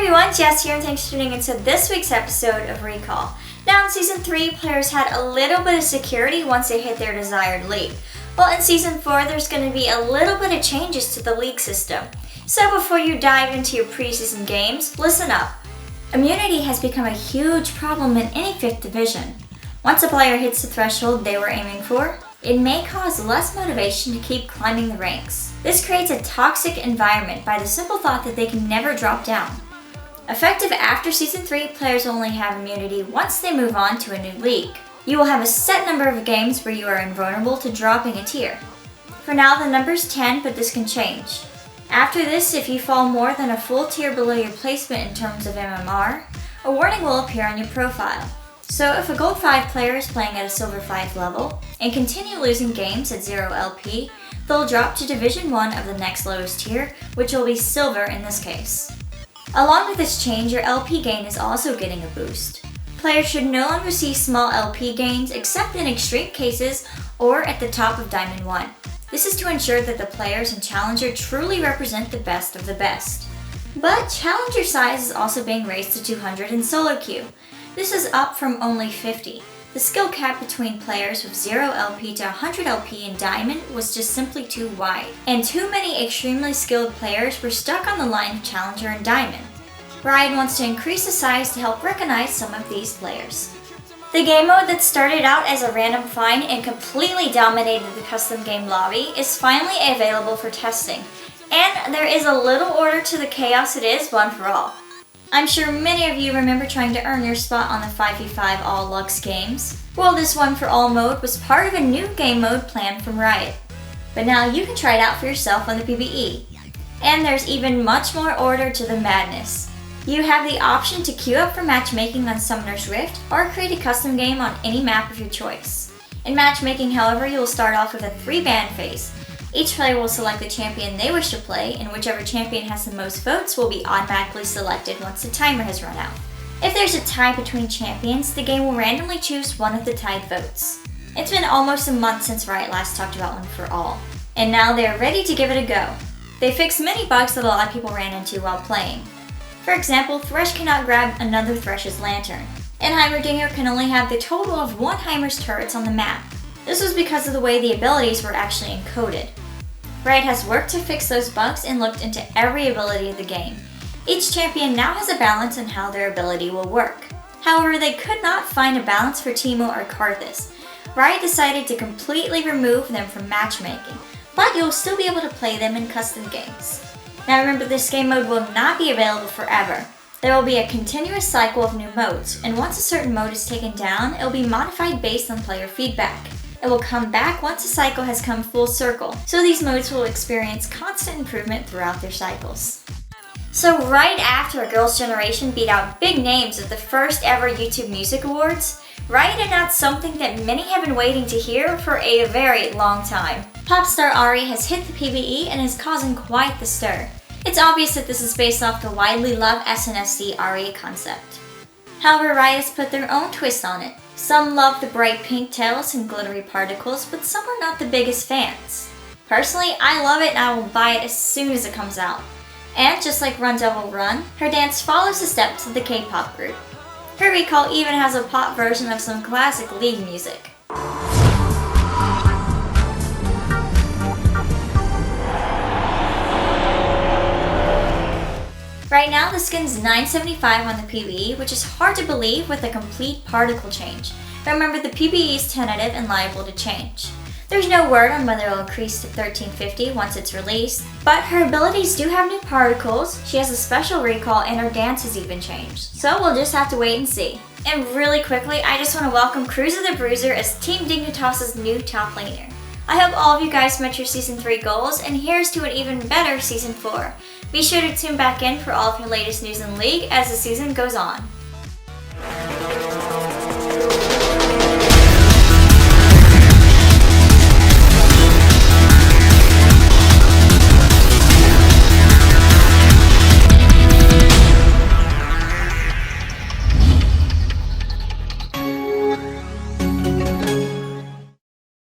everyone, Jess here, and thanks for tuning into this week's episode of Recall. Now in Season 3, players had a little bit of security once they hit their desired league. Well, in Season 4, there's going to be a little bit of changes to the league system. So before you dive into your preseason games, listen up. Immunity has become a huge problem in any 5th division. Once a player hits the threshold they were aiming for, it may cause less motivation to keep climbing the ranks. This creates a toxic environment by the simple thought that they can never drop down. Effective after Season 3, players only have immunity once they move on to a new league. You will have a set number of games where you are invulnerable to dropping a tier. For now, the number is 10, but this can change. After this, if you fall more than a full tier below your placement in terms of MMR, a warning will appear on your profile. So if a Gold 5 player is playing at a Silver 5 level and continue losing games at 0 LP, they'll drop to Division 1 of the next lowest tier, which will be Silver in this case. Along with this change, your LP gain is also getting a boost. Players should no longer see small LP gains except in extreme cases or at the top of Diamond 1. This is to ensure that the players in Challenger truly represent the best of the best. But Challenger size is also being raised to 200 in solo queue. This is up from only 50. The skill cap between players with 0 LP to 100 LP in Diamond was just simply too wide, and too many extremely skilled players were stuck on the line of Challenger and Diamond. Riot wants to increase the size to help recognize some of these players. The game mode that started out as a random find and completely dominated the custom game lobby is finally available for testing, and there is a little order to the chaos it is one for all. I'm sure many of you remember trying to earn your spot on the 5v5 All Lux games. Well, this one for all mode was part of a new game mode planned from Riot. But now you can try it out for yourself on the PvE. And there's even much more order to the madness. You have the option to queue up for matchmaking on Summoner's Rift or create a custom game on any map of your choice. In matchmaking, however, you will start off with a 3-ban phase. Each player will select the champion they wish to play, and whichever champion has the most votes will be automatically selected once the timer has run out. If there's a tie between champions, the game will randomly choose one of the tied votes. It's been almost a month since Riot last talked about One for All, and now they're ready to give it a go. They fixed many bugs that a lot of people ran into while playing. For example, Thresh cannot grab another Thresh's lantern, and Heimerdinger can only have the total of 1 Heimer's turrets on the map. This was because of the way the abilities were actually encoded. Riot has worked to fix those bugs and looked into every ability of the game. Each champion now has a balance on how their ability will work. However, they could not find a balance for Teemo or Karthus. Riot decided to completely remove them from matchmaking, but you'll still be able to play them in custom games. Now remember, this game mode will not be available forever. There will be a continuous cycle of new modes, and once a certain mode is taken down, it will be modified based on player feedback. It will come back once a cycle has come full circle, so these modes will experience constant improvement throughout their cycles. So right after a girls' generation beat out big names at the first ever YouTube Music Awards, Riot announced something that many have been waiting to hear for a very long time. Popstar Ahri has hit the PvE and is causing quite the stir. It's obvious that this is based off the widely loved SNSD Ahri concept. However, Riot has put their own twist on it. Some love the bright pink tails and glittery particles, but some are not the biggest fans. Personally, I love it and I will buy it as soon as it comes out. And just like Run Devil Run, her dance follows the steps of the K-pop group. Her recall even has a pop version of some classic League music. Right now, the skin's $9.75 on the PvE, which is hard to believe with a complete particle change. But remember, the PvE is tentative and liable to change. There's no word on whether it'll increase to $13.50 once it's released, but her abilities do have new particles, she has a special recall, and her dance has even changed. So we'll just have to wait and see. And really quickly, I just want to welcome Cruiser the Bruiser as Team Dignitas' new top laner. I hope all of you guys met your Season 3 goals, and here's to an even better Season 4. Be sure to tune back in for all of your latest news in League as the season goes on.